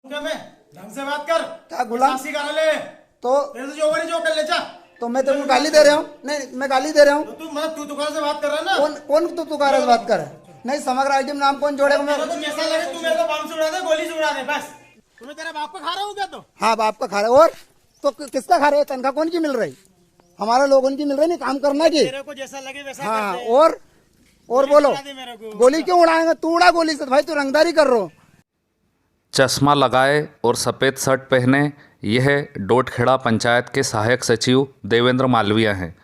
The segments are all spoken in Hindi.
मैं ढंग से बात कर। क्या गुलाम ले तो तेरे से जो कर ले जा। तो मैं तुमको गाली दे रहा हूँ? नहीं, मैं गाली दे रहा हूँ? तो तू मतलब तू दुकान से बात कर रहा है ना। कौन कौन तू तुकार से बात कर रहा है? नहीं, समग्र आईडी में नाम कौन जोड़ेगा? मैं तेरे को जैसा लगे तू मेरे को बम से उड़ा दे, गोली से उड़ा दे, बस। तुम्हें तेरे बाप को खा रहा हूँ क्या? तो हाँ, बाप का खा रहे। और तो किसका खा रहे? तनख्वाह कौन की मिल रही? हमारा लोगों की मिल रही, नहीं काम करना की। तेरे को जैसा लगे वैसा हाँ, कर दे। और बोलो, उड़ा दे मेरे को। गोली क्यों उड़ाएगा? तू उड़ा गोली से, भाई तू रंगदारी कर रहा हो। चश्मा लगाए और सफ़ेद शर्ट पहने यह डोटखेड़ा पंचायत के सहायक सचिव देवेंद्र मालवीय हैं,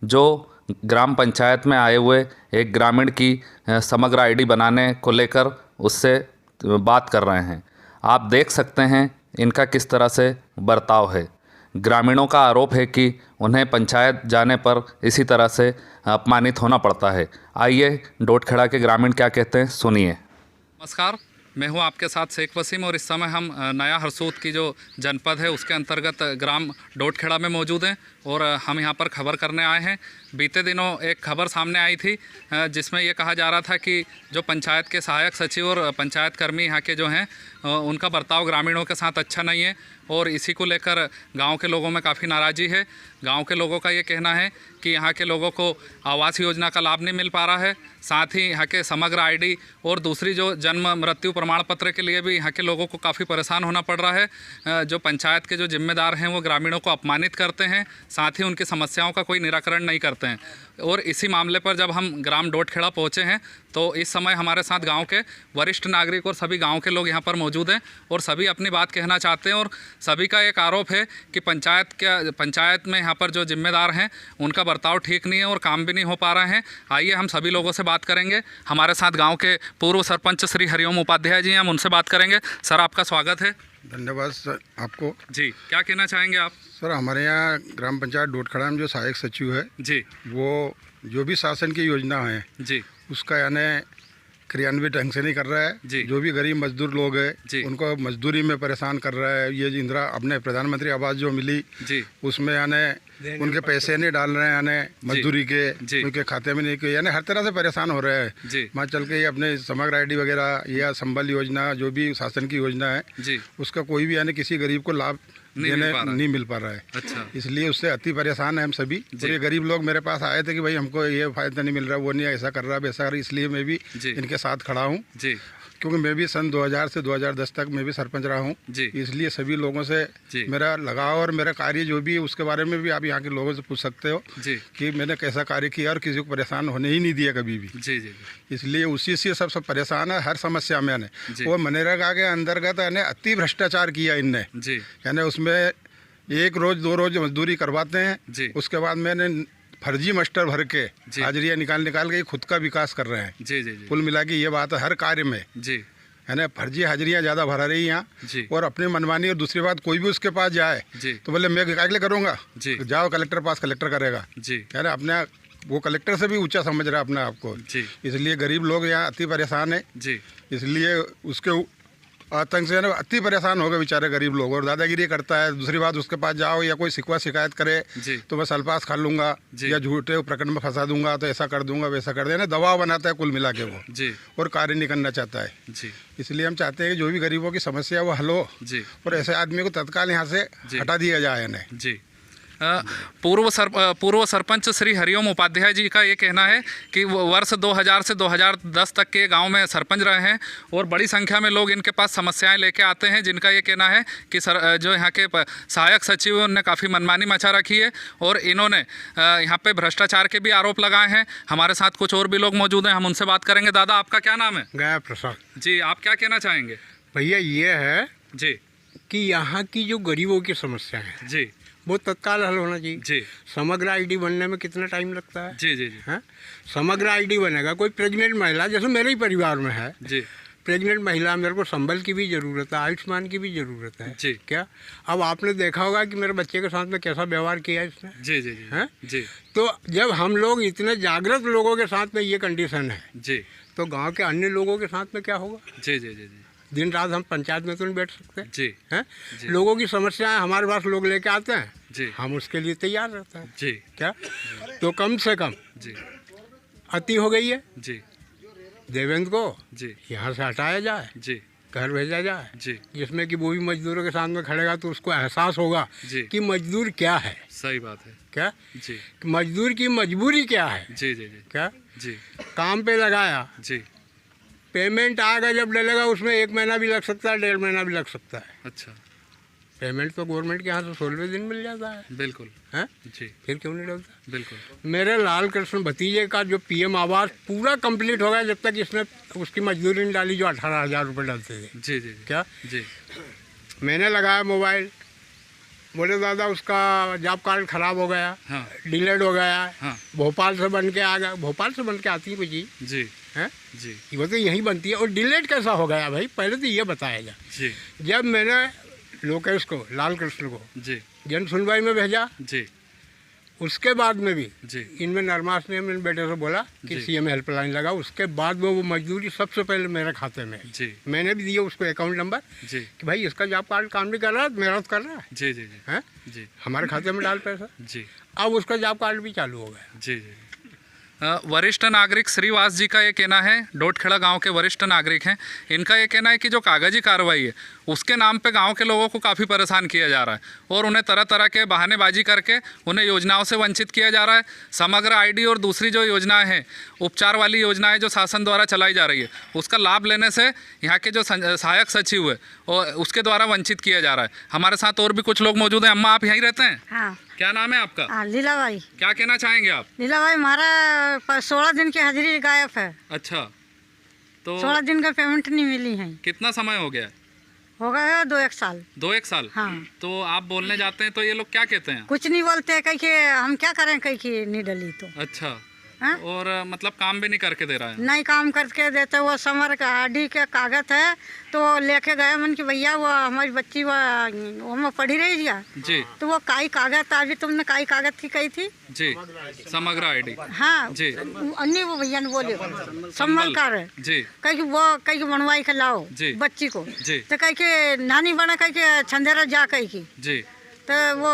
जो ग्राम पंचायत में आए हुए एक ग्रामीण की समग्र आईडी बनाने को लेकर उससे बात कर रहे हैं। आप देख सकते हैं इनका किस तरह से बर्ताव है। ग्रामीणों का आरोप है कि उन्हें पंचायत जाने पर इसी तरह से अपमानित होना पड़ता है। आइए डोटखेड़ा के ग्रामीण क्या कहते हैं, सुनिए। नमस्कार, मैं हूं आपके साथ शेख वसीम और इस समय हम नया हरसूद की जो जनपद है उसके अंतर्गत ग्राम डोटखेड़ा में मौजूद हैं और हम यहां पर खबर करने आए हैं। बीते दिनों एक खबर सामने आई थी जिसमें ये कहा जा रहा था कि जो पंचायत के सहायक सचिव और पंचायत कर्मी यहाँ के जो हैं उनका बर्ताव ग्रामीणों के साथ अच्छा नहीं है और इसी को लेकर गांव के लोगों में काफ़ी नाराज़गी है। गांव के लोगों का ये कहना है कि यहाँ के लोगों को आवास योजना का लाभ नहीं मिल पा रहा है, साथ ही यहाँ के समग्र आईडी और दूसरी जो जन्म मृत्यु प्रमाण पत्र के लिए भी यहाँ के लोगों को काफ़ी परेशान होना पड़ रहा है। जो पंचायत के जो जिम्मेदार हैं वो ग्रामीणों को अपमानित करते हैं, साथ ही उनकी समस्याओं का कोई निराकरण नहीं करते हैं। और इसी मामले पर जब हम ग्राम डोटखेड़ा पहुँचे हैं तो इस समय हमारे साथ गांव के वरिष्ठ नागरिक और सभी गांव के लोग यहां पर मौजूद हैं और सभी अपनी बात कहना चाहते हैं। और सभी का एक आरोप है कि पंचायत में यहां पर जो जिम्मेदार हैं उनका बर्ताव ठीक नहीं है और काम भी नहीं हो पा रहे हैं। आइए हम सभी लोगों से बात करेंगे। हमारे साथ गाँव के पूर्व सरपंच श्री हरिओम उपाध्याय जी हैं, हम उनसे बात करेंगे। सर, आपका स्वागत है। धन्यवाद सर आपको। जी, क्या कहना चाहेंगे आप? सर, हमारे यहाँ ग्राम पंचायत डोटखेड़ा में जो सहायक सचिव है जी, वो जो भी शासन की योजना है जी, उसका यानी क्रियान्वित ढंग से नहीं कर रहा जी। है। जो भी गरीब मजदूर लोग जी। हैं उनको मजदूरी में परेशान कर रहा है। ये इंदिरा अपने प्रधानमंत्री आवास जो मिली जी, उसमें यानी उनके पैसे नहीं डाल रहे हैं यानी मजदूरी के, जी। उनके खाते में नहीं किए, यानी हर तरह से परेशान हो रहे हैं। जी, वहाँ चल के ये अपने समग्र आईडी वगैरह या संबल योजना जो भी शासन की योजना है जी, उसका कोई भी यानी किसी गरीब को लाभ नहीं मिल पा रहा है। अच्छा, इसलिए उससे अति परेशान है हम सभी। और ये गरीब लोग मेरे पास आए थे कि भाई हमको ये फायदा नहीं मिल रहा, वो नहीं ऐसा कर रहा, वैसा कर रहा। इसलिए मैं भी जी। इनके साथ खड़ा हूँ, जी, क्योंकि मैं भी सन 2000 से 2010 तक मैं भी सरपंच रहा हूँ। जी। इसलिए सभी लोगों से जी। मेरा लगाव और मेरा कार्य जो भी है उसके बारे में भी आप यहाँ के लोगों से पूछ सकते हो जी, कि मैंने कैसा कार्य किया और किसी को परेशान होने ही नहीं दिया कभी भी। जी, जी, इसलिए उसी से सब परेशान है हर समस्या में। यानी जी। वो मनरेगा के अंतर्गत यानी अति भ्रष्टाचार किया इनने। जी, यानी उसमें एक रोज 2 रोज मजदूरी करवाते हैं, जी। उसके बाद मैंने फर्जी मास्टर भर के जी। हाजिरियाँ निकाल के खुद का विकास कर रहे हैं। जी, जी, कुल मिला के ये बात है हर कार्य में, जी, है ना। फर्जी हाजिरियाँ ज़्यादा भरा रही यहाँ जी। और अपनी मनमानी। और दूसरी बात, कोई भी उसके पास जाए जी। तो बोले मैं क्या के लिए करूँगा, जी। जाओ कलेक्टर पास, कलेक्टर करेगा। जी, है ना, अपने वो कलेक्टर से भी ऊंचा समझ रहा है अपने आप को। जी। इसलिए गरीब लोग यहाँ अति परेशान है। जी, इसलिए उसके आतंक से अति परेशान हो गए बेचारे गरीब लोग। और दादागिरी करता है। दूसरी बात, उसके पास जाओ या कोई शिकवा शिकायत करे जी। तो मैं सलपास खा लूंगा जी। या झूठे प्रकरण में फंसा दूंगा, तो ऐसा कर दूंगा वैसा कर देना, दबाव बनाता है कुल मिला के वो, जी, और कार्य नहीं करना चाहता है। जी, इसलिए हम चाहते हैं कि जो भी गरीबों की समस्या है वो हल हो जी, और ऐसे आदमी को तत्काल यहाँ से जी। हटा दिया जाए इन्हें। जी। पूर्व सरपंच श्री हरिओम उपाध्याय जी का ये कहना है कि वो वर्ष 2000 से 2010 तक के गांव में सरपंच रहे हैं और बड़ी संख्या में लोग इनके पास समस्याएं लेके आते हैं, जिनका ये कहना है कि जो यहाँ के सहायक सचिव हैं उन्होंने काफ़ी मनमानी मचा रखी है और इन्होंने यहाँ पे भ्रष्टाचार के भी आरोप लगाए हैं। हमारे साथ कुछ और भी लोग मौजूद हैं, हम उनसे बात करेंगे। दादा, आपका क्या नाम है? गया प्रसाद। जी, आप क्या कहना चाहेंगे? भैया ये है जी, कि यहाँ की जो गरीबों की समस्या है जी, वो तत्काल हल होना चाहिए। जी, समग्र आईडी बनने में कितना टाइम लगता है? जी, जी, जी, हैं? समग्र आईडी बनेगा, कोई प्रेग्नेंट महिला जैसे मेरे ही परिवार में है, जी, प्रेग्नेंट महिला, मेरे को संबल की भी ज़रूरत है, आयुष्मान की भी ज़रूरत है। जी। क्या अब आपने देखा होगा कि मेरे बच्चे के साथ में कैसा व्यवहार किया इसने? जी, जी, जी, हैं? जी, तो जब हम लोग इतने जागृत लोगों के साथ में ये कंडीशन है जी, तो गाँव के अन्य लोगों के साथ में क्या होगा? जी, जी, जी, दिन रात हम पंचायत में तो नहीं बैठ सकते जी, हैं। जी। लोगों की समस्याएं हमारे पास लोग लेके आते हैं, जी, हम उसके लिए तैयार रहते हैं। जी, क्या तो कम से कम जी, अति हो गई है, जी, देवेंद्र को जी, यहाँ से हटाया जाए, जी, घर भेजा जाए जी जिसमें कि वो भी मजदूरों के सामने खड़ेगा तो उसको एहसास होगा जी कि मजदूर क्या है, सही बात है क्या जी कि मजदूर की मजबूरी क्या है, जी जी जी क्या जी काम पे लगाया, जी पेमेंट आएगा जब डलेगा उसमें 1 महीना भी लग सकता है, 1.5 महीना भी लग सकता है। अच्छा पेमेंट तो गवर्नमेंट के यहाँ से 16वें दिन मिल जाता है, बिल्कुल हैं? जी फिर क्यों नहीं डलता? बिल्कुल मेरे लाल कृष्ण भतीजे का जो पीएम आवास पूरा कंप्लीट हो गया जब तक इसने उसकी मजदूरी नहीं डाली जो 18,000 रुपये डालते थे। जी जी जी क्या जी मैंने लगाया मोबाइल, बोले दादा उसका जॉब कार्ड ख़राब हो गया, हाँ डिलेड हो गया, हाँ भोपाल से बन के आ गया। भोपाल से बन के आती है कोई चीज़ जी है, जी वो तो यहीं बनती है। और डिलेड कैसा हो गया भाई, पहले तो ये बताया जाए। जी जब मैंने लोकेश को, लाल कृष्ण को जी जन सुनवाई में भेजा, जी उसके बाद में भी जी इनमें नरमास ने मेरे बेटे से बोला कि जी। सीएम हेल्पलाइन लगा, उसके बाद वो मजदूरी सबसे पहले मेरे खाते में है। जी मैंने भी दिया उसको अकाउंट नंबर जी कि भाई इसका जॉब कार्ड काम नहीं कर रहा है, मेहनत कर रहा है, जी जी जी हैं? जी हमारे खाते में डाल पैसा। जी अब उसका जॉब कार्ड भी चालू हो गया। जी जी वरिष्ठ नागरिक श्रीवास जी का ये कहना है, डोटखेड़ा गांव के वरिष्ठ नागरिक हैं। इनका ये कहना है कि जो कागजी कार्रवाई है उसके नाम पे गांव के लोगों को काफ़ी परेशान किया जा रहा है और उन्हें तरह तरह के बहानेबाजी करके उन्हें योजनाओं से वंचित किया जा रहा है। समग्र आईडी और दूसरी जो योजनाएं हैं, उपचार वाली योजनाएं जो शासन द्वारा चलाई जा रही है, उसका लाभ लेने से यहाँ के जो सहायक सचिव है और उसके द्वारा वंचित किया जा रहा है। हमारे साथ और भी कुछ लोग मौजूद हैं। अम्मा, आप यहीं रहते हैं? हाँ क्या नाम है आपका? हाँ, लीलाबाई। क्या कहना चाहेंगे आप? लीलाबाई, हमारा 16 दिन की हाजिरी गायब है। अच्छा, तो 16 दिन का पेमेंट नहीं मिली है। कितना समय हो गया? हो गया है 2-1 साल। 2-1 साल? हाँ। तो आप बोलने जाते हैं तो ये लोग क्या कहते हैं? कुछ नहीं बोलते, कहीं के हम क्या करें, कहीं की नहीं डली तो। अच्छा, हाँ? और मतलब काम भी नहीं करके दे रहा है? नहीं काम करके देते। वो समर का आईडी के कागज है तो लेके गए मन कि भैया वो हमारी बच्ची वो में पढ़ी रही क्या, जी तो वो काई कागज, अभी तुमने काई कागज की कही थी? जी, समग्र आईडी। हाँ जी। अन्य वो भैया ने बोले संबल कर जी कहीं वो कहीं के बनवाई के लाओ जी। बच्ची को, जी। तो कहीं के नानी बना, कहीं के छंदेरा जा कहीं की, जी तो वो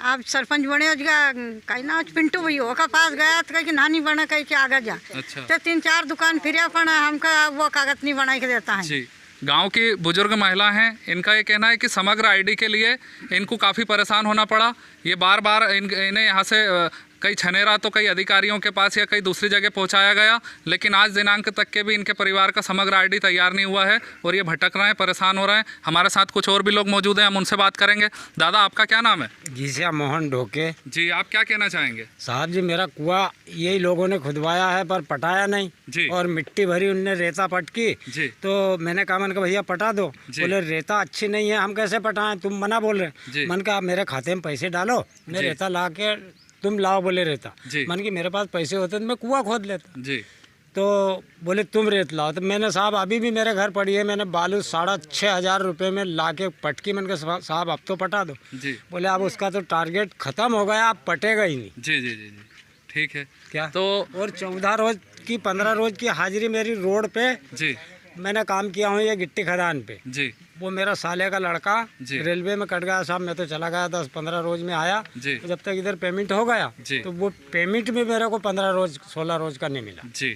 आप सरपंच बने हो जा, कहीं ना पिंटू भैया ओका पास गया तो कहीं नानी बना, कहीं के आगे जा। अच्छा। तो 3-4 दुकान फिर अपन हमका वो कागज नहीं बना के देता है। जी, गांव की बुजुर्ग महिला हैं, इनका ये कहना है कि समग्र आईडी के लिए इनको काफ़ी परेशान होना पड़ा। ये बार बार इन्हें यहाँ से कई छनेरा तो कई अधिकारियों के पास या कई दूसरी जगह पहुंचाया गया, लेकिन आज दिनांक तक के भी इनके परिवार का समग्र आईडी तैयार नहीं हुआ है और ये भटक रहे हैं, परेशान हो रहे हैं। हमारे साथ कुछ और भी लोग मौजूद हैं, हम उनसे बात करेंगे। दादा, आपका क्या नाम है? जीसा मोहन ढोके। जी, आप क्या कहना चाहेंगे? साहब जी, मेरा कुआं यही लोगों ने खुदवाया है पर पटाया नहीं जी। और मिट्टी भरी उनने रेता पटकी। जी। तो मैंने कहा, मन का भैया पटा दो। जी। बोले रेता अच्छी नहीं है, हम कैसे पटाएं, तुम मना बोल जी। रहे। मन का मेरे खाते में पैसे डालो, मैं जी। रेता ला के तुम लाओ, बोले रेता। जी। मन की मेरे पास पैसे होते तो मैं कुआं खोद लेता। जी तो बोले तुम रेत लाओ। तो मैंने, साहब अभी भी मेरे घर पड़ी है, मैंने बालू 6,500 रुपये में ला के पटकी। मन के साहब अब तो पटा दो। जी बोले अब उसका तो टारगेट खत्म हो गया, अब पटेगा ही नहीं। जी जी जी जी, ठीक है। क्या तो और 14 रोज की 15 रोज की हाजिरी मेरी रोड पे जी मैंने काम किया हूँ, ये गिट्टी खदान पे। जी वो मेरा साले का लड़का जी। रेलवे में कट गया साहब, मैं तो चला गया 10-15 रोज में आया। जी। जब तक इधर पेमेंट हो गया जी। तो वो पेमेंट भी मेरे को 15 रोज 16 रोज का नहीं मिला। जी,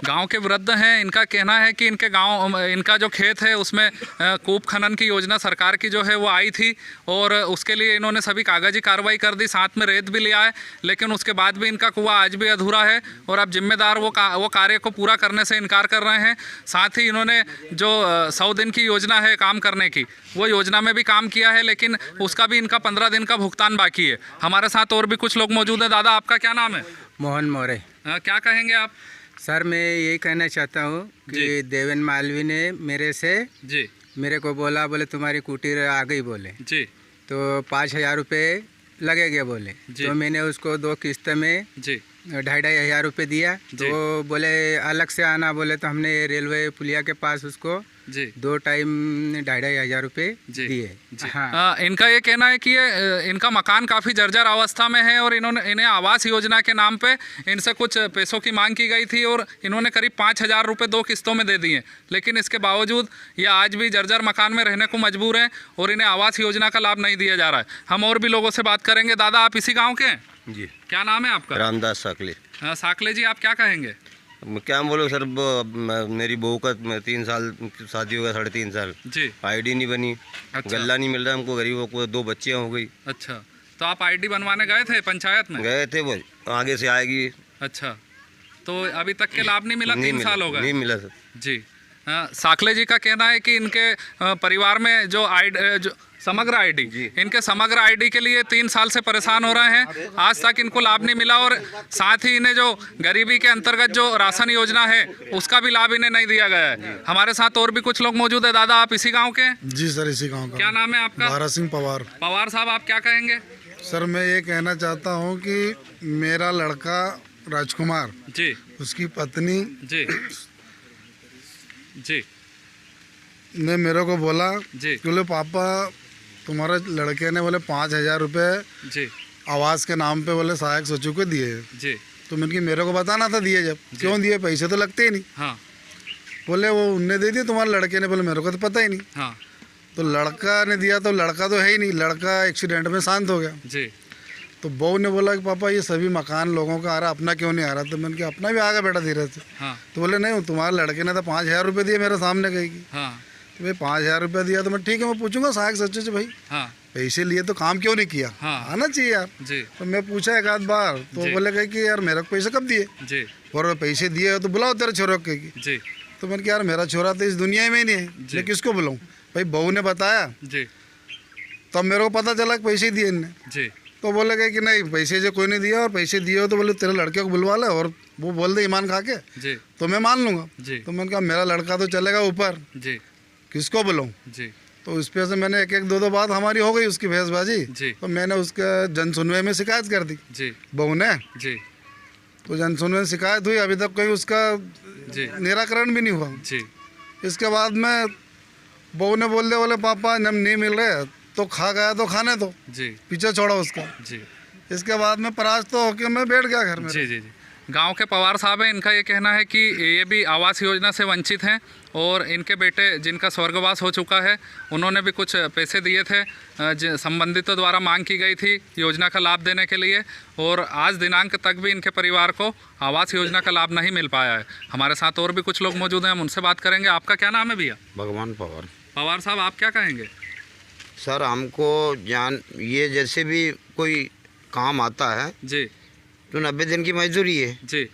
गांव के वृद्ध हैं, इनका कहना है कि इनके गांव, इनका जो खेत है उसमें कूप खनन की योजना सरकार की जो है वो आई थी और उसके लिए इन्होंने सभी कागजी कार्रवाई कर दी, साथ में रेत भी लिया है, लेकिन उसके बाद भी इनका कुआं आज भी अधूरा है और अब जिम्मेदार वो कार्य को पूरा करने से इनकार कर रहे हैं। साथ ही इन्होंने जो 100 दिन की योजना है काम करने की, वो योजना में भी काम किया है, लेकिन उसका भी इनका 15 दिन का भुगतान बाकी है। हमारे साथ और भी कुछ लोग मौजूद हैं। दादा, आपका क्या नाम है? मोहन मौर्य। क्या कहेंगे आप? सर, मैं यही कहना चाहता हूँ कि देवेंद्र मालवीय ने मेरे से जी मेरे को बोले तुम्हारी कुटीर आ गई बोले, जी तो 5,000 रुपये लगेंगे बोले। तो मैंने उसको 2 किस्त में जी 2,500 रुपये दिया। तो बोले अलग से आना, बोले तो हमने रेलवे पुलिया के पास उसको जी 2 टाइम 2,500 रुपये दिए। हाँ। इनका ये कहना है कि ये इनका मकान काफ़ी जर्जर अवस्था में है और इन्हें आवास योजना के नाम पे इनसे कुछ पैसों की मांग की गई थी और इन्होंने करीब 5,000 रुपये 2 किस्तों में दे दिए, लेकिन इसके बावजूद ये आज भी जर्जर मकान में रहने को मजबूर हैं और इन्हें आवास योजना का लाभ नहीं दिया जा रहा है। हम और भी लोगों से बात करेंगे। दादा, आप इसी गाँव के हैं? जी। क्या नाम है आपका? रामदास साकले। साकले जी, आप क्या कहेंगे? मैं क्या बोलूँ सर, मेरी बहू का 3 साल शादी हो गया, 3.5 साल जी। आईडी नहीं बनी, अच्छा। गल्ला नहीं मिल रहा हमको, गरीबों को 2 बच्चियाँ हो गई। अच्छा, तो आप आईडी बनवाने गए थे पंचायत में? गए थे, वो आगे से आएगी। अच्छा, तो अभी तक के लाभ नहीं मिला? नहीं 3 साल हो गए? नहीं मिला सर जी। साखले जी का कहना है कि इनके परिवार में जो समग्र आईडी, इनके समग्र आईडी के लिए 3 साल से परेशान हो रहे हैं, आज तक इनको लाभ नहीं मिला, और साथ ही इन्हें जो गरीबी के अंतर्गत जो राशन योजना है उसका भी लाभ इन्हें नहीं दिया गया है। हमारे साथ और भी कुछ लोग मौजूद है। दादा, आप इसी गांव के हैं? जी सर, इसी गांव का। क्या नाम है आपका? भारत सिंह पवार। पवार साहब, आप क्या कहेंगे? सर, मैं ये कहना चाहता हूँ कि मेरा लड़का राजकुमार जी, उसकी पत्नी जी, जी, ने मेरे को बोला जी, कि बोले पापा तुम्हारे लड़के ने बोले 5,000 रुपये जी, आवास के नाम पे बोले सहायक सचिव को दिए। जी। तो मैंने मेरे को बताना था दिए, जब क्यों दिए, पैसे तो लगते ही नहीं। हाँ, बोले वो उनने दे दिए, तुम्हारे लड़के ने। बोले मेरे को तो पता ही नहीं। हाँ, तो लड़का ने दिया, तो लड़का तो है ही नहीं, लड़का एक्सीडेंट में शांत हो गया। जी। तो बहू ने बोला कि पापा ये सभी मकान लोगों का आ रहा, अपना क्यों नहीं आ रहा? तो मैंने कहा अपना भी आ गया बेटा धीरे से। हाँ, तो बोले नहीं, तुम्हारे लड़के ने तो 5,000 रुपये दिए मेरे सामने कहेगी। हाँ, तो भाई 5,000 रुपये दिया, तो मैं ठीक है, मैं पूछूंगा सहायक सचिव से, भाई हाँ, पैसे लिए तो काम क्यों नहीं किया? हाँ। आना चाहिए यार। जी, तो मैं पूछा एक आध बार, तो जी। बोले कि यार मेरे को पैसे कब दिए? जी, और पैसे दिए हो तो बुलाओ तेरे छोरे को कहेगी। जी, तो मैंने कहा यार मेरा छोरा तो इस दुनिया में ही नहीं है, मैं किसको बुलाऊँ? भाई बहू ने बताया, जी, तब मेरे को पता चला कि पैसे दिए इनने। जी, तो बोले गए कि नहीं, पैसे जो कोई नहीं दिया, और पैसे दिए हो तो बोले तेरे लड़के को बुलवा ले, और वो बोल दे ईमान खा के, जी, तो मैं मान लूँगा। जी, तो मैंने कहा मेरा लड़का तो चलेगा ऊपर, जी, किसको बुलाऊँ? जी, तो इस पे से मैंने एक 2 बात हमारी हो गई उसकी भैंसबाजी। जी। तो मैंने उसके जन सुनवाई में शिकायत कर दी जी, बहू ने। जी, तो जन सुनवाई में शिकायत हुई, अभी तक कोई उसका जी, निराकरण भी नहीं हुआ। जी, इसके बाद में बहू ने बोल दिया, बोले पापा जब नहीं मिल रहे तो खा गया तो खाने दो, जी, पीछे छोड़ा उसका। जी, इसके बाद में परास्त तो होके मैं बैठ गया घर में। जी, जी, जी। गांव के पवार साहब हैं, इनका ये कहना है कि ये भी आवास योजना से वंचित हैं, और इनके बेटे जिनका स्वर्गवास हो चुका है उन्होंने भी कुछ पैसे दिए थे, संबंधितों द्वारा मांग की गई थी योजना का लाभ देने के लिए, और आज दिनांक तक भी इनके परिवार को आवास योजना का लाभ नहीं मिल पाया है। हमारे साथ और भी कुछ लोग मौजूद हैं, हम उनसे बात करेंगे। आपका क्या नाम है भैया? भगवान पवार। पवार साहब, आप क्या कहेंगे? सर हमको ये जैसे भी कोई काम आता है जी, तो 90 दिन की मजदूरी है। जी,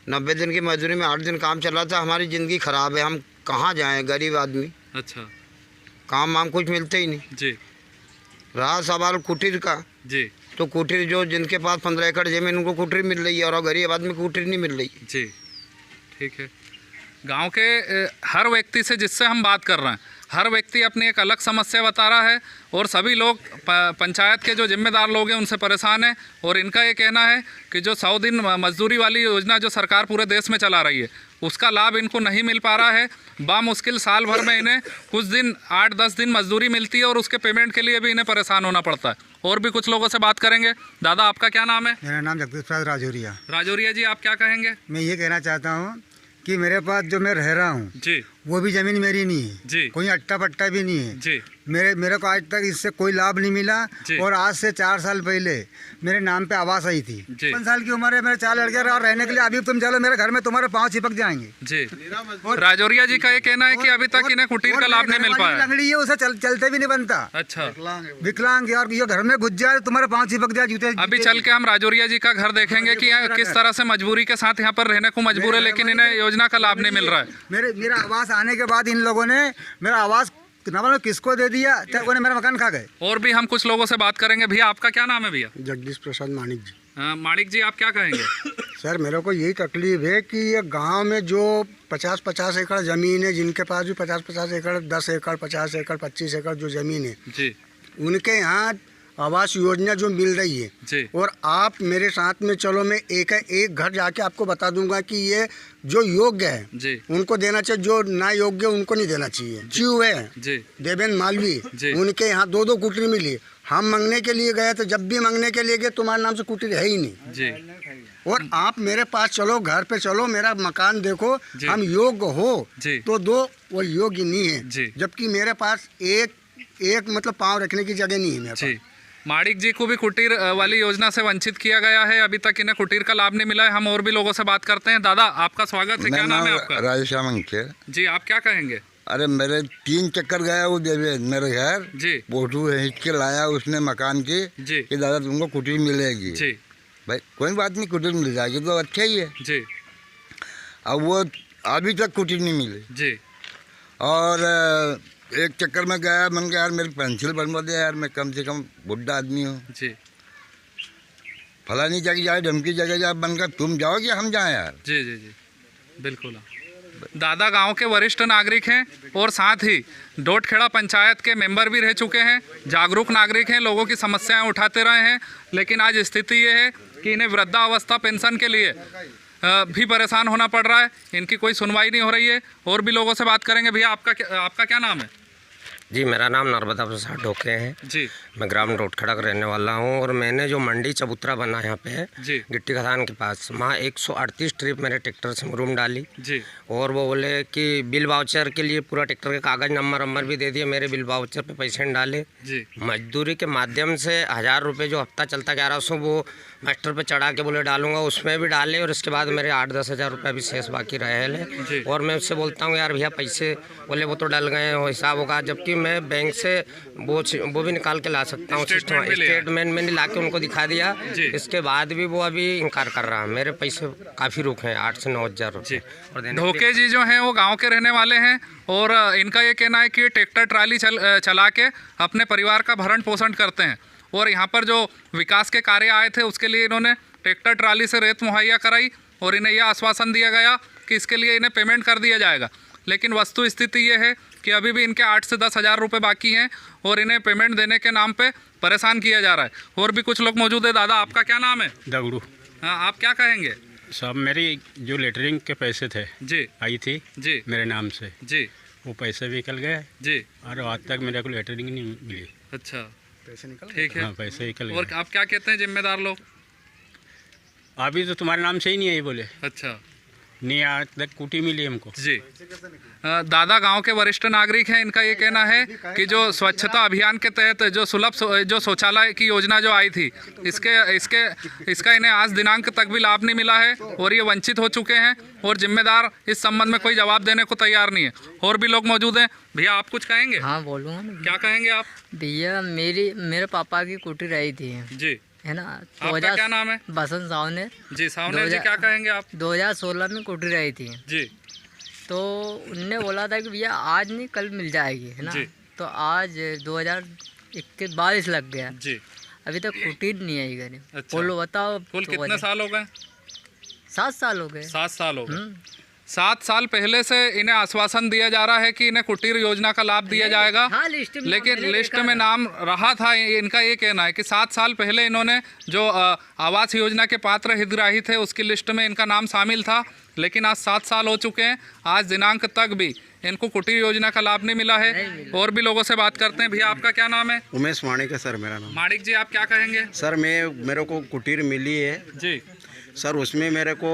90 दिन की मजदूरी में 8 दिन काम चला था, हमारी ज़िंदगी ख़राब है, हम कहाँ जाएं गरीब आदमी, अच्छा, काम वाम कुछ मिलते ही नहीं। जी, रहा सवाल कुटीर का, जी, तो कुटीर जो जिनके पास 15 एकड़ ज़मीन उनको कुटीर मिल रही है, और गरीब आदमी को कुटीर नहीं मिल रही। जी, ठीक है। गांव के हर व्यक्ति से जिससे हम बात कर रहे हैं, हर व्यक्ति अपनी एक अलग समस्या बता रहा है, और सभी लोग पंचायत के जो जिम्मेदार लोग हैं उनसे परेशान हैं, और इनका ये कहना है कि जो 100 दिन मजदूरी वाली योजना जो सरकार पूरे देश में चला रही है उसका लाभ इनको नहीं मिल पा रहा है। बामुश्किल साल भर में इन्हें कुछ दिन 8-10 दिन मजदूरी मिलती है, और उसके पेमेंट के लिए भी इन्हें परेशान होना पड़ता है। और भी कुछ लोगों से बात करेंगे। दादा, आपका क्या नाम है? मेरा नाम जगदीश प्रसाद राजौरिया। राजौरिया जी, आप क्या कहेंगे? मैं ये कहना चाहता हूँ कि मेरे पास जो मैं रह रहा हूँ जी, वो भी ज़मीन मेरी नहीं है जी, कोई अट्टा पट्टा भी नहीं है जी, मेरे को आज तक इससे कोई लाभ नहीं मिला। जी। और आज से 4 साल पहले मेरे नाम पे आवास आई थी। जी। 5 साल की उम्र है, मेरे 4 लड़के और रहने के लिए अभी तुम चलो मेरे घर में, तुम्हारे पाँव चिपक जाएंगे। जी। राजौरिया जी का ये कहना है कि अभी तक इन्हें कुटीर का लाभ नहीं मिल पाया। लंगड़ी है, उसे चलते भी नहीं बनता। अच्छा, विकलांग है, और ये घर में घुस जाए तुम्हारे पाँव चिपक जाए जूते। अभी चल के हम राजौरिया जी का घर देखेंगे कि यहाँ किस तरह से मजबूरी के साथ यहाँ पर रहने को मजबूर है, लेकिन इन्हें योजना का लाभ नहीं मिल रहा है। मेरा आवास आने के बाद इन लोगों ने मेरा आवास किसको दे दिया, उन्होंने मेरा मकान खा गए। और भी हम कुछ लोगों से बात करेंगे। भैया, आपका क्या नाम है? भैया जगदीश प्रसाद मानिक जी। माणिक जी, आप क्या कहेंगे? सर मेरे को यही तकलीफ है कि ये गांव में जो 50-50 एकड़ ज़मीन है, जिनके पास भी 50-50 एकड़, 10 एकड़, 50 एकड़, 25 एकड़ जो ज़मीन है जी, उनके यहाँ आवास योजना जो मिल रही है जी, और आप मेरे साथ में चलो, मैं एक घर जाके आपको बता दूंगा कि ये जो योग्य है जी, उनको देना चाहिए, जो ना योग्य उनको नहीं देना चाहिए। जीव है जी, देवेंद्र मालवी, जी। उनके यहाँ 2 कुटीर मिली। हम मांगने के लिए गए तो जब भी मांगने के लिए गए तुम्हारे नाम से कुटीर है ही नहीं जी, और आप मेरे पास चलो, घर पे चलो, मेरा मकान देखो, जी। हम योग्य हो जी। तो दो, वो योग्य नहीं है। जी। जबकि मेरे पास एक मतलब पाँव रखने की जगह नहीं है मेरे जी। पास। माणिक जी को भी कुटीर वाली योजना से वंचित किया गया है, अभी तक इन्हें कुटीर का लाभ नहीं मिला है। हम और भी लोगों से बात करते हैं। दादा आपका स्वागत है, क्या नाम है आपका? राजेश्याम अंके। जी आप क्या कहेंगे? अरे मेरे 3 चक्कर गया वो मेरे घर जी फोटो खींच के लाया उसने मकान की जी कि दादा तुमको कुटीर मिलेगी। जी भाई कोई बात नहीं, कुटीर मिल जाएगी तो अच्छा ही है। जी अब वो अभी तक कुटीर नहीं मिली। जी और एक चक्कर में गया, मैंने कहा यार मेरी पेंसिल बनवा दे यार, मैं कम से कम बुढ़ा आदमी हूँ। जी फलानी जगह जाए, धमकी जगह जाए, बनकर तुम जाओ कि हम जाएं यार। जी जी जी बिल्कुल। दादा गांव के वरिष्ठ नागरिक हैं और साथ ही डोटखेड़ा पंचायत के मेंबर भी रह चुके हैं, जागरूक नागरिक हैं, लोगों की समस्याएं उठाते रहे हैं। लेकिन आज स्थिति ये है कि इन्हें वृद्धावस्था पेंशन के लिए भी परेशान होना पड़ रहा है, इनकी कोई सुनवाई नहीं हो रही है। और भी लोगों से बात करेंगे। भैया आपका क्या नाम है? जी मेरा नाम नर्मदा प्रसाद ढोके है जी। मैं ग्राम डोटखेड़ा का रहने वाला हूँ। और मैंने जो मंडी चबूतरा बना यहाँ पे है जी गिट्टी खदान के पास, वहाँ 138 ट्रिप मेरे ट्रैक्टर से मरूम डाली जी। और वो बोले कि बिल वाउचर के लिए पूरा ट्रैक्टर के कागज़ नंबर भी दे दिए, मेरे बिल वाउचर पे पैसे नहीं डाले जी। मजदूरी के माध्यम से 1000 रुपये जो हफ्ता चलता 1100 वो मास्टर पे चढ़ा के बोले डालूंगा, उसमें भी डाले। और इसके बाद मेरे 8-10 हज़ार रुपये अभी शेष बाकी रहे हैं। और मैं उससे बोलता हूँ यार भैया पैसे, बोले वो तो डल गए हो हिसाब होगा, जबकि मैं बैंक से वो भी निकाल के ला सकता हूँ। स्टेटमेंट मैंने ला के उनको दिखा दिया, इसके बाद भी वो अभी इनकार कर रहा है। मेरे पैसे काफ़ी रुके हैं, 8 से 9 हज़ार रुपये। ढोके जी जो हैं वो गांव के रहने वाले हैं और इनका ये कहना है कि ट्रैक्टर ट्राली चला के अपने परिवार का भरण पोषण करते हैं। और यहाँ पर जो विकास के कार्य आए थे उसके लिए इन्होंने ट्रैक्टर ट्राली से रेत मुहैया कराई और इन्हें यह आश्वासन दिया गया कि इसके लिए इन्हें पेमेंट कर दिया जाएगा। लेकिन वस्तु स्थिति ये है कि अभी भी इनके 8 से 10 हज़ार रुपये बाकी हैं और इन्हें पेमेंट देने के नाम पे परेशान किया जा रहा है। और भी कुछ लोग मौजूद है। दादा आपका क्या नाम है? दगड़ू। हाँ आप क्या कहेंगे? सब मेरी जो लेटरिंग के पैसे थे जी आई थी जी मेरे नाम से जी, वो पैसे भी निकल गए जी। और आज तक मेरे को लेटरिंग नहीं मिली। अच्छा ठीक है। हाँ पैसे निकल गए। और आप क्या कहते हैं जिम्मेदार लोग? अभी तो तुम्हारे नाम से ही नहीं आई बोले। अच्छा नहीं आज तक कुटी मिली हमको। जी। दादा गांव के वरिष्ठ नागरिक हैं, इनका ये कहना है कि जो स्वच्छता अभियान के तहत जो सुलभ जो शौचालय की योजना जो आई थी इसका इन्हें आज दिनांक तक भी लाभ नहीं मिला है और ये वंचित हो चुके हैं और जिम्मेदार इस संबंध में कोई जवाब देने को तैयार नहीं है। और भी लोग मौजूद हैं। भैया आप कुछ कहेंगे? हाँ बोलूँगा ना। क्या कहेंगे आप? भैया मेरे पापा की कुटी रही थी जी, है ना। आपका क्या नाम है? बसंत सावनेर जी। सावनेर जी क्या कहेंगे आप? 2016 में कुटी रही थी जी। तो उनने बोला था कि भैया आज नहीं कल मिल जाएगी, है ना। तो आज 2022 लग गया जी, अभी तक कुटी नहीं आई घर। अच्छा। बोलो बताओ कुल कितने साल हो गए? 7 साल हो गए। 7 साल हो गए। 7 साल पहले से इन्हें आश्वासन दिया जा रहा है कि इन्हें कुटीर योजना का लाभ दिया जाएगा। हाँ, लेकिन लिस्ट में नाम रहा था। इनका ये कहना है कि 7 साल पहले इन्होंने जो आवास योजना के पात्र हितग्राही थे उसकी लिस्ट में इनका नाम शामिल था। लेकिन आज 7 साल हो चुके हैं, आज दिनांक तक भी इनको कुटीर योजना का लाभ नहीं मिला है। और भी लोगों से बात करते हैं। भैया आपका क्या नाम है? उमेश माणिक है सर मेरा नाम। माणिक जी आप क्या कहेंगे? सर मेरे को कुटीर मिली है जी सर। उसमें मेरे को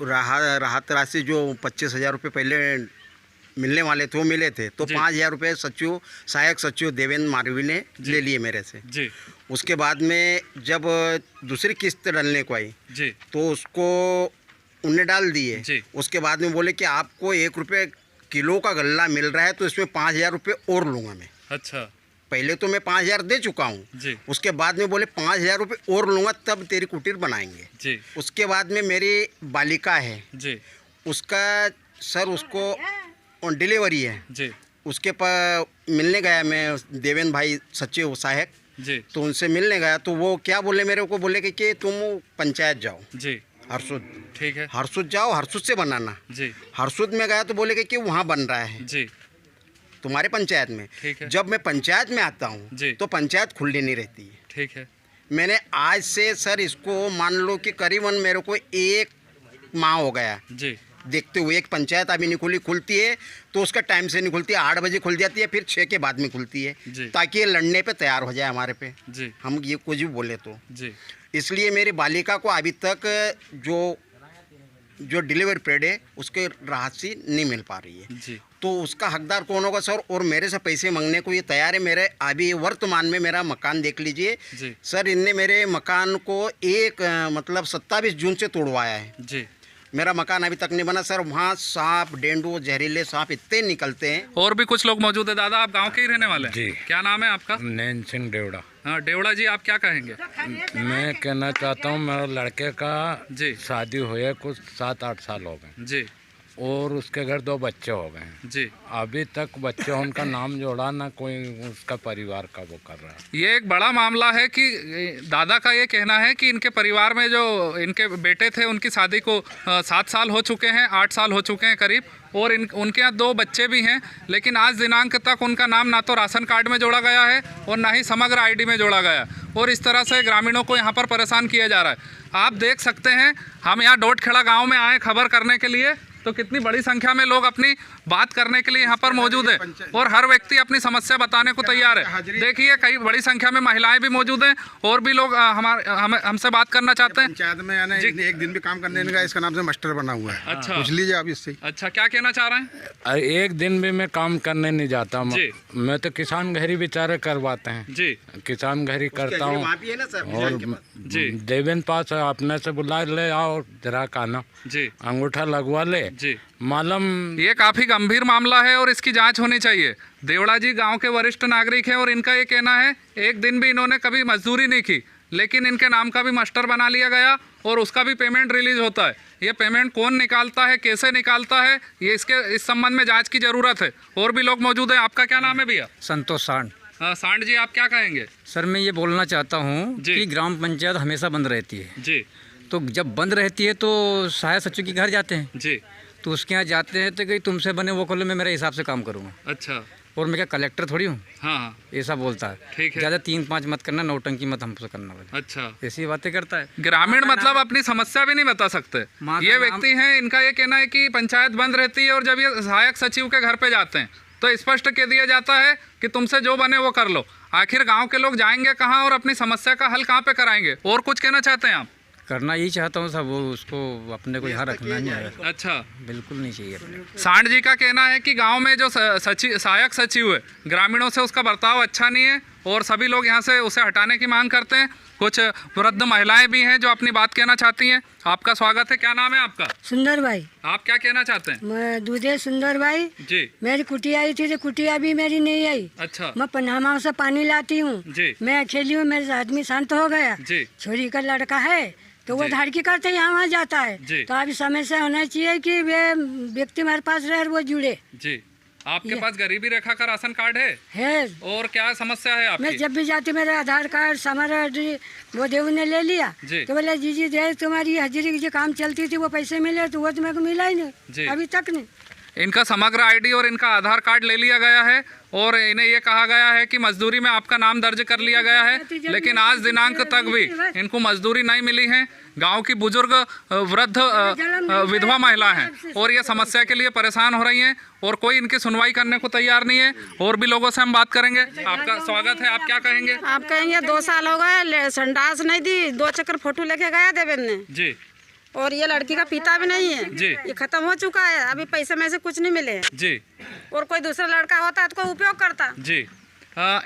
राहत राशि जो 25,000 रुपये पहले मिलने वाले थे वो मिले थे, तो 5,000 रुपये सहायक सचिव देवेंद्र मालवीय ने ले लिए मेरे से जी। उसके बाद में जब दूसरी किस्त डालने को आई जी तो उसको उनने डाल दिए। उसके बाद में बोले कि आपको 1 रुपये किलो का गल्ला मिल रहा है तो इसमें 5,000 रुपये और लूँगा मैं। अच्छा। पहले तो मैं 5,000 दे चुका हूँ, उसके बाद में बोले 5,000 रुपये और लूँगा तब तेरी कुटीर बनाएंगे जी। उसके बाद में मेरी बालिका है जी, उसका सर उसको डिलीवरी है जी। उसके पर मिलने गया मैं देवेंद्र भाई सचिव सहायक जी, तो उनसे मिलने गया तो वो क्या बोले मेरे को, बोले कि तुम पंचायत जाओ जी हरसुद। ठीक है। हरसुद जाओ, हरसुद से बनाना जी। हरसुद में गया तो बोले कि वहाँ बन रहा है जी तुम्हारे पंचायत में। ठीक है। जब मैं पंचायत में आता हूँ तो पंचायत खुली नहीं रहती है। ठीक है। मैंने आज से सर इसको मान लो कि करीबन मेरे को 1 माह हो गया जी देखते हुए। एक पंचायत अभी नहीं खुली, खुलती है तो उसका टाइम से नहीं खुलती है, 8 बजे खुल जाती है, फिर 6 के बाद में खुलती है ताकि ये लड़ने पे तैयार हो जाए हमारे पे जी। हम ये कुछ भी बोले तो जी। इसलिए मेरी बालिका को अभी तक जो जो डिलीवरी पेड है उसके राशि नहीं मिल पा रही है जी। तो उसका हकदार कौन होगा सर? और मेरे से पैसे मांगने को ये तैयार है। मेरे अभी वर्तमान में मेरा मकान देख लीजिए जी। सर, इनने मेरे मकान को मतलब 27 जून से तोड़वाया है जी। मेरा मकान अभी तक नहीं बना सर। वहाँ सांप, डेंडू, जहरीले सांप इतने निकलते हैं। और भी कुछ लोग मौजूद है। दादा, आप गांव के ही रहने वाले हैं? जी। क्या नाम है आपका? नैन सिंह देवड़ा। हाँ, देवड़ा जी, आप क्या कहेंगे? मैं कहना चाहता हूँ, मेरे लड़के का जी शादी हुए कुछ 7-8 साल हो गए जी, और उसके घर 2 बच्चे हो गए हैं जी। अभी तक बच्चे उनका नाम जोड़ा ना कोई उसका परिवार का वो कर रहा है। ये एक बड़ा मामला है कि दादा का ये कहना है कि इनके परिवार में जो इनके बेटे थे उनकी शादी को 7 साल हो चुके हैं, 8 साल हो चुके हैं करीब, और उनके यहाँ 2 बच्चे भी हैं, लेकिन आज दिनांक तक उनका नाम ना तो राशन कार्ड में जोड़ा गया है और ना ही समग्र आईडी में जोड़ा गया, और इस तरह से ग्रामीणों को यहाँ पर परेशान किया जा रहा है। आप देख सकते हैं, हम यहाँ डोटखेड़ा गाँव में आए खबर करने के लिए, तो कितनी बड़ी संख्या में लोग अपनी बात करने के लिए यहाँ पर मौजूद है और हर व्यक्ति अपनी समस्या बताने को तैयार है। देखिए, कई बड़ी संख्या में महिलाएं भी मौजूद हैं और भी लोग हमसे बात करना चाहते हैं। पंचायत में यानी एक दिन भी काम करने का इसका नाम से मास्टर बना हुआ है। अच्छा, पूछ लीजिए आप इससे। अच्छा, क्या कहना चाह रहे हैं? एक दिन भी मैं काम करने नहीं जाता। मैं तो किसान घरी बेचारे करवाते हैं जी, किसान घरी करता हूँ। और जी, देवेंद्र पास अपने से बुला ले आओ जरा काना जी, अंगूठा लगवा ले जी। मालूम ये काफ़ी गंभीर मामला है और इसकी जांच होनी चाहिए। देवड़ा जी गांव के वरिष्ठ नागरिक हैं और इनका ये कहना है एक दिन भी इन्होंने कभी मजदूरी नहीं की, लेकिन इनके नाम का भी मास्टर बना लिया गया और उसका भी पेमेंट रिलीज होता है। ये पेमेंट कौन निकालता है, कैसे निकालता है, ये इस संबंध में जाँच की ज़रूरत है। और भी लोग मौजूद हैं। आपका क्या नाम है भैया? संतोष सांड। सांड जी, आप क्या कहेंगे? सर, मैं ये बोलना चाहता हूँ कि ग्राम पंचायत हमेशा बंद रहती है जी, तो जब बंद रहती है तो सहायक सचिव के घर जाते हैं जी, तो उसके यहाँ जाते हैं तो कि तुमसे बने वो खोलो, मैं मेरे हिसाब से काम करूँगा। अच्छा, और मैं क्या कलेक्टर थोड़ी हूँ? हाँ, ऐसा बोलता है। ठीक है। ज़्यादा 3-5 मत करना, नौटंकी मत हमसे करना। अच्छा, ऐसी बातें करता है। ग्रामीण मतलब अपनी समस्या भी नहीं बता सकते। ये व्यक्ति हैं, इनका ये कहना है कि पंचायत बंद रहती है और जब ये सहायक सचिव के घर पे जाते हैं तो स्पष्ट कह दिया जाता है कि तुमसे जो बने वो कर लो। आखिर गांव के लोग जाएंगे कहाँ और अपनी समस्या का हल कहाँ पे कराएंगे? और कुछ कहना चाहते हैं आप? करना यही चाहता हूँ साहब, वो उसको अपने को यहाँ रखना नहीं है। अच्छा, बिल्कुल नहीं चाहिए अपने। सांड जी का कहना है कि गांव में जो सहायक सचिव है, ग्रामीणों से उसका बर्ताव अच्छा नहीं है और सभी लोग यहाँ से उसे हटाने की मांग करते हैं। कुछ वृद्ध महिलाएं भी हैं जो अपनी बात कहना चाहती हैं। आपका स्वागत है। क्या नाम है आपका? सुंदर भाई। आप क्या कहना चाहते हैं? मैं दूधे सुंदर भाई जी। मेरी कुटिया आई थी तो कुटिया भी मेरी नहीं आई। अच्छा, मैं पनामा से पानी लाती हूँ जी। मैं अकेली हूँ, मेरे आदमी शांत हो गया जी। छोरी का लड़का है तो वो धड़की करते यहाँ वहाँ जाता है, तो अभी समय से होना चाहिए कि वे व्यक्ति हमारे पास रहे वो जुड़े जी। आपके पास गरीबी रेखा का राशन कार्ड है? और क्या समस्या है आपकी? मैं जब भी जाती मेरा आधार कार्ड हमारा वो देव ने ले लिया तो बोले जी दे तुम्हारी हाजिरी की जो काम चलती थी वो पैसे मिले, तो वो तो मेरे को मिला ही नहीं अभी तक नहीं। इनका समग्र आईडी और इनका आधार कार्ड ले लिया गया है और इन्हें ये कहा गया है कि मजदूरी में आपका नाम दर्ज कर लिया गया है, लेकिन आज दिनांक तक भी इनको मजदूरी नहीं मिली है। गांव की बुजुर्ग वृद्ध विधवा महिला हैं और ये समस्या के लिए परेशान हो रही हैं और कोई इनकी सुनवाई करने को तैयार नहीं है। और भी लोगों से हम बात करेंगे। आपका स्वागत है। आप क्या कहेंगे? आप कहेंगे 2 साल हो गए, संडास नहीं दी, 2 चक्कर फोटो लेके गया देवेंद्र ने जी। और ये लड़की का पिता भी नहीं है जी। ये खत्म हो चुका है, अभी पैसे में से कुछ नहीं मिले जी। और कोई दूसरा लड़का होता तो उपयोग करता जी।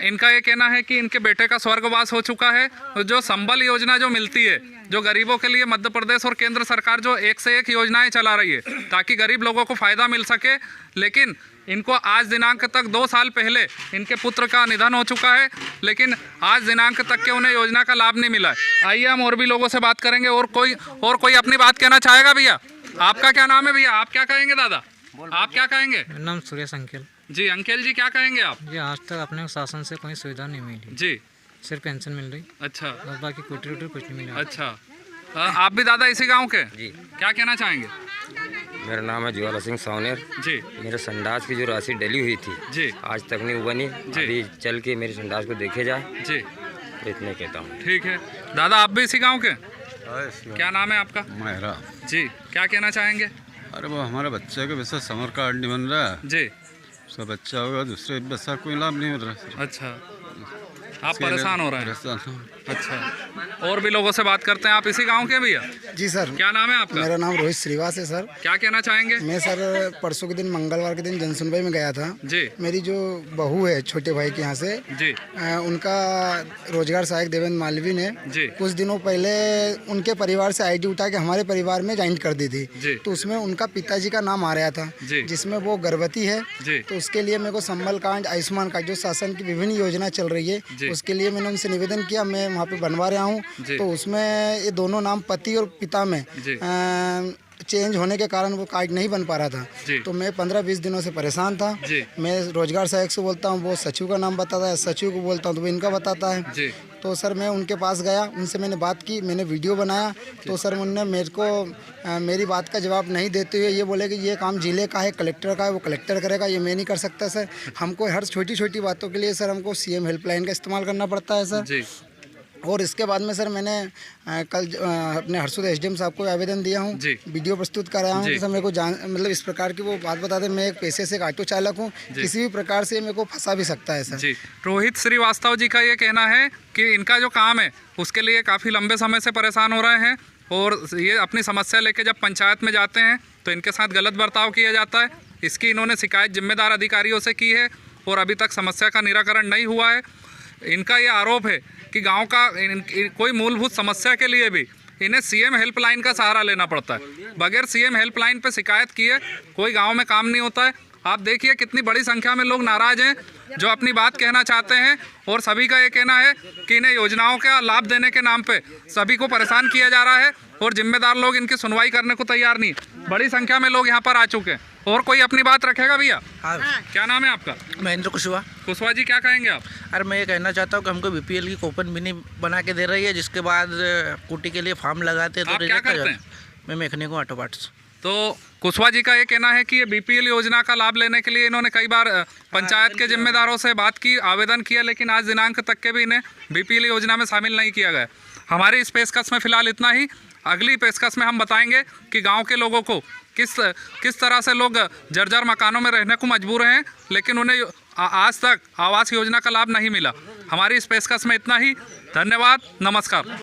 इनका ये कहना है कि इनके बेटे का स्वर्गवास हो चुका है। जो संबल योजना जो मिलती है, जो गरीबों के लिए मध्य प्रदेश और केंद्र सरकार जो एक से एक योजनाएं चला रही है ताकि गरीब लोगों को फायदा मिल सके, लेकिन इनको आज दिनांक तक 2 साल पहले इनके पुत्र का निधन हो चुका है, लेकिन आज दिनांक तक के उन्हें योजना का लाभ नहीं मिला है। आइए हम और भी लोगों से बात करेंगे। और कोई अपनी बात कहना चाहेगा? भैया, आपका क्या नाम है? भैया, आप क्या कहेंगे? दादा, आप क्या कहेंगे? मेरा नाम सुरेश अंकेल जी। अंकेल जी, क्या कहेंगे आप? जी, आज तक अपने शासन से कोई सुविधा नहीं मिली जी। सिर्फ पेंशन मिल रही। अच्छा, और बाकी कुछ नहीं मिला। अच्छा, आप भी दादा इसी गांव के जी? क्या कहना चाहेंगे? मेरा नाम है ज्वाला सिंह सोनेर जी। मेरे संडास की जो राशि डली हुई थी जी, आज तक नहीं बनी। अभी चल के मेरी संडास को देखे जाए जी, तो इतने कहता हूँ। ठीक है। दादा, आप भी इसी गांव के? क्या नाम है आपका? मेरा जी। क्या कहना चाहेंगे? अरे वो हमारे बच्चे के वैसे समर कार्ड नहीं बन रहा है जी। उसका बच्चा होगा, दूसरे बच्चा कोई लाभ नहीं मिल रहा। अच्छा, आप परेशान हो रहे हैं? अच्छा, और भी लोगों से बात करते हैं। आप इसी गांव के भैया? जी सर। क्या नाम है आपका? मेरा नाम रोहित श्रीवास है सर। क्या कहना चाहेंगे? मैं सर परसों के दिन मंगलवार के दिन जनसुनवाई में गया था जी। मेरी जो बहू है छोटे भाई के यहाँ से जी, उनका रोजगार सहायक देवेंद्र मालवी ने जी, कुछ दिनों पहले उनके परिवार से आईडी उठा के हमारे परिवार में ज्वाइन कर दी थी जी। तो उसमें उनका पिताजी का नाम आ रहा था जी। जिसमें वो गर्भवती है जी। तो उसके लिए मेरे को संबल कार्ड, आयुष्मान कार्ड जो शासन की विभिन्न योजना चल रही है उसके लिए मैंने उनसे निवेदन किया। मैं वहाँ पे बनवा रहा हूँ तो उसमें ये दोनों नाम पति और पिता में चेंज होने के कारण वो कार्ड नहीं बन पा रहा था तो मैं 15-20 दिनों से परेशान था। मैं रोजगार सहायक से बोलता हूँ, वो सचिव का नाम बताता है, सचिव को बोलता हूँ तो वो इनका बताता है। तो सर मैं उनके पास गया, उनसे मैंने बात की, मैंने वीडियो बनाया तो सर उन्होंने मेरे को मेरी बात का जवाब नहीं देते हुए ये बोले कि ये काम जिले का है, कलेक्टर का है, वो कलेक्टर करेगा, ये मैं नहीं कर सकता सर। हमको हर छोटी छोटी बातों के लिए सर हमको CM हेल्पलाइन का इस्तेमाल करना पड़ता है सर। और इसके बाद में सर मैंने कल अपने हरसुद SDM साहब को आवेदन दिया हूँ, वीडियो प्रस्तुत कराया हूँ कि सर मेरे को मतलब इस प्रकार की वो बात बता दें, मैं एक पेशे से एक ऑटो चालक हूँ, किसी भी प्रकार से मेरे को फंसा भी सकता है सर। जी, रोहित श्रीवास्तव जी का ये कहना है कि इनका जो काम है उसके लिए काफ़ी लंबे समय से परेशान हो रहे हैं और ये अपनी समस्या लेके जब पंचायत में जाते हैं तो इनके साथ गलत बर्ताव किया जाता है। इसकी इन्होंने शिकायत जिम्मेदार अधिकारियों से की है और अभी तक समस्या का निराकरण नहीं हुआ है। इनका ये आरोप है कि गांव का कोई मूलभूत समस्या के लिए भी इन्हें CM हेल्पलाइन का सहारा लेना पड़ता है। बगैर CM हेल्पलाइन पे शिकायत किए कोई गांव में काम नहीं होता है। आप देखिए कितनी बड़ी संख्या में लोग नाराज हैं जो अपनी बात कहना चाहते हैं और सभी का ये कहना है कि इन्हें योजनाओं का लाभ देने के नाम पे सभी को परेशान किया जा रहा है और जिम्मेदार लोग इनकी सुनवाई करने को तैयार नहीं। बड़ी संख्या में लोग यहाँ पर आ चुके हैं। और कोई अपनी बात रखेगा भैया? हाँ। क्या नाम है आपका? महेंद्र कुशवाहा। कुशवाहा जी क्या कहेंगे आप? अरे मैं ये कहना चाहता हूँ कि हमको BPL की कूपन भी नहीं बना के दे रही है, जिसके बाद कुटी के लिए फॉर्म लगाते हैं तो रिजेक्ट हो जाते हैं। मैं मैकेनिक हूँ, ऑटो पार्ट्स। तो कुशवाहा जी का ये कहना है कि ये BPL योजना का लाभ लेने के लिए इन्होंने कई बार पंचायत के जिम्मेदारों से बात की, आवेदन किया, लेकिन आज दिनांक तक के भी इन्हें BPL योजना में शामिल नहीं किया गया। हमारी इस पेशकश में फिलहाल इतना ही। अगली पेशकश में हम बताएंगे कि गांव के लोगों को किस तरह से लोग जर्जर मकानों में रहने को मजबूर हैं लेकिन उन्हें आज तक आवास योजना का लाभ नहीं मिला। हमारी इस पेशकश में इतना ही। धन्यवाद, नमस्कार।